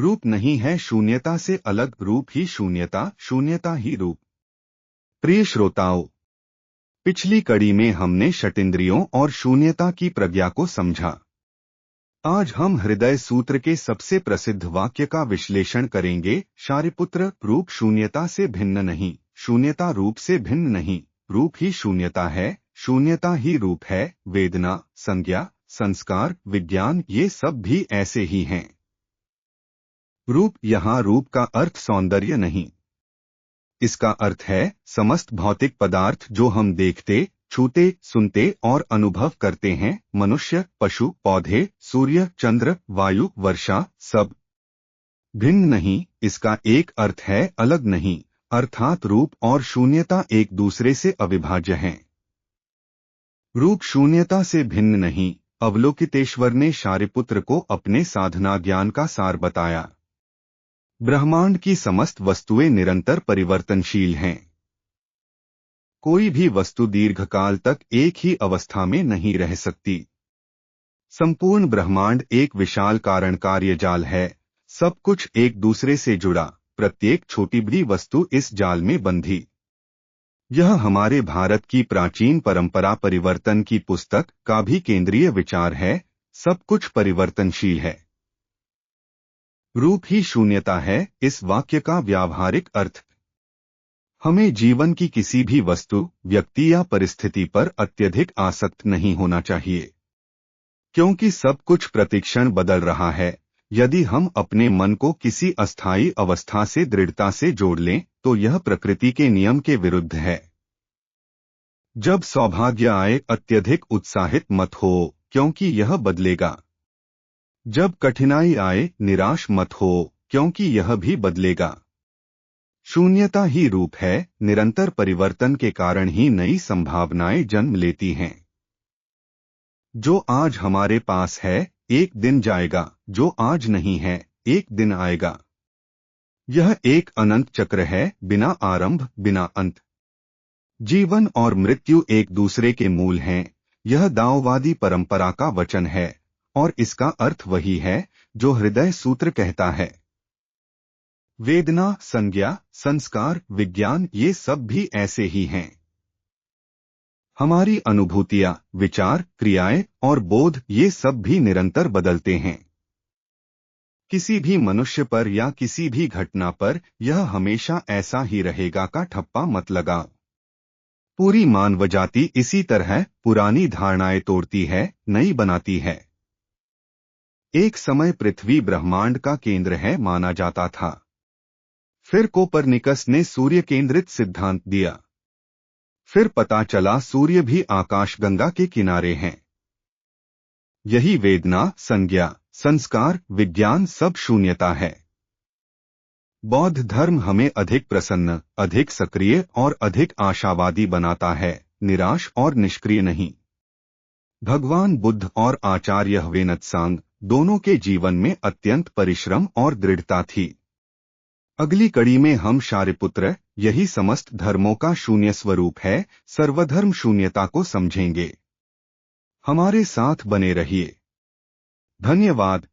रूप नहीं है शून्यता से अलग, रूप ही शून्यता, शून्यता ही रूप। प्रिय श्रोताओं, पिछली कड़ी में हमने षटिंद्रियों और शून्यता की प्रज्ञा को समझा। आज हम हृदय सूत्र के सबसे प्रसिद्ध वाक्य का विश्लेषण करेंगे। शारिपुत्र, रूप शून्यता से भिन्न नहीं, शून्यता रूप से भिन्न नहीं, रूप ही शून्यता है, शून्यता ही रूप है। वेदना, संज्ञा, संस्कार, विज्ञान ये सब भी ऐसे ही हैं। रूप, यहाँ रूप का अर्थ सौंदर्य नहीं, इसका अर्थ है समस्त भौतिक पदार्थ जो हम देखते, छूते, सुनते और अनुभव करते हैं। मनुष्य, पशु, पौधे, सूर्य, चंद्र, वायु, वर्षा, सब। भिन्न नहीं, इसका एक अर्थ है अलग नहीं, अर्थात रूप और शून्यता एक दूसरे से अविभाज्य हैं। रूप शून्यता से भिन्न नहीं, अवलोकितेश्वर ने शारिपुत्र को अपने साधना ज्ञान का सार बताया। ब्रह्मांड की समस्त वस्तुएं निरंतर परिवर्तनशील हैं। कोई भी वस्तु दीर्घकाल तक एक ही अवस्था में नहीं रह सकती। संपूर्ण ब्रह्मांड एक विशाल कारण कार्य जाल है, सब कुछ एक दूसरे से जुड़ा, प्रत्येक छोटी बड़ी वस्तु इस जाल में बंधी। यह हमारे भारत की प्राचीन परंपरा परिवर्तन की पुस्तक का भी केंद्रीय विचार है। सब कुछ परिवर्तनशील है। रूप ही शून्यता है, इस वाक्य का व्यावहारिक अर्थ। हमें जीवन की किसी भी वस्तु, व्यक्ति या परिस्थिति पर अत्यधिक आसक्त नहीं होना चाहिए, क्योंकि सब कुछ प्रतिक्षण बदल रहा है। यदि हम अपने मन को किसी अस्थायी अवस्था से दृढ़ता से जोड़ लें, तो यह प्रकृति के नियम के विरुद्ध है। जब सौभाग्य आए, अत्यधिक उत्साहित मत हो, क्योंकि यह बदलेगा। जब कठिनाई आए, निराश मत हो, क्योंकि यह भी बदलेगा। शून्यता ही रूप है, निरंतर परिवर्तन के कारण ही नई संभावनाएं जन्म लेती हैं। जो आज हमारे पास है, एक दिन जाएगा, जो आज नहीं है, एक दिन आएगा। यह एक अनंत चक्र है, बिना आरंभ, बिना अंत। जीवन और मृत्यु एक दूसरे के मूल हैं। यह दाओवादी परंपरा का वचन है, और इसका अर्थ वही है जो हृदय सूत्र कहता है। वेदना, संज्ञा, संस्कार, विज्ञान ये सब भी ऐसे ही हैं। हमारी अनुभूतियां, विचार, क्रियाएं और बोध ये सब भी निरंतर बदलते हैं। किसी भी मनुष्य पर या किसी भी घटना पर यह हमेशा ऐसा ही रहेगा का ठप्पा मत लगाओ। पूरी मानवजाति इसी तरह पुरानी धारणाएं तोड़ती है, नई बनाती है। एक समय पृथ्वी ब्रह्मांड का केंद्र है माना जाता था। फिर कोपरनिकस ने सूर्य केंद्रित सिद्धांत दिया। फिर पता चला सूर्य भी आकाशगंगा के किनारे हैं। यही वेदना, संज्ञा, संस्कार, विज्ञान सब शून्यता है। बौद्ध धर्म हमें अधिक प्रसन्न, अधिक सक्रिय और अधिक आशावादी बनाता है, निराश और निष्क्रिय नहीं। भगवान बुद्ध और आचार्य ह्वेनत्सांग दोनों के जीवन में अत्यंत परिश्रम और दृढ़ता थी। अगली कड़ी में हम शारिपुत्र, यही समस्त धर्मों का शून्य स्वरूप है, सर्वधर्म शून्यता को समझेंगे। हमारे साथ बने रहिए। धन्यवाद।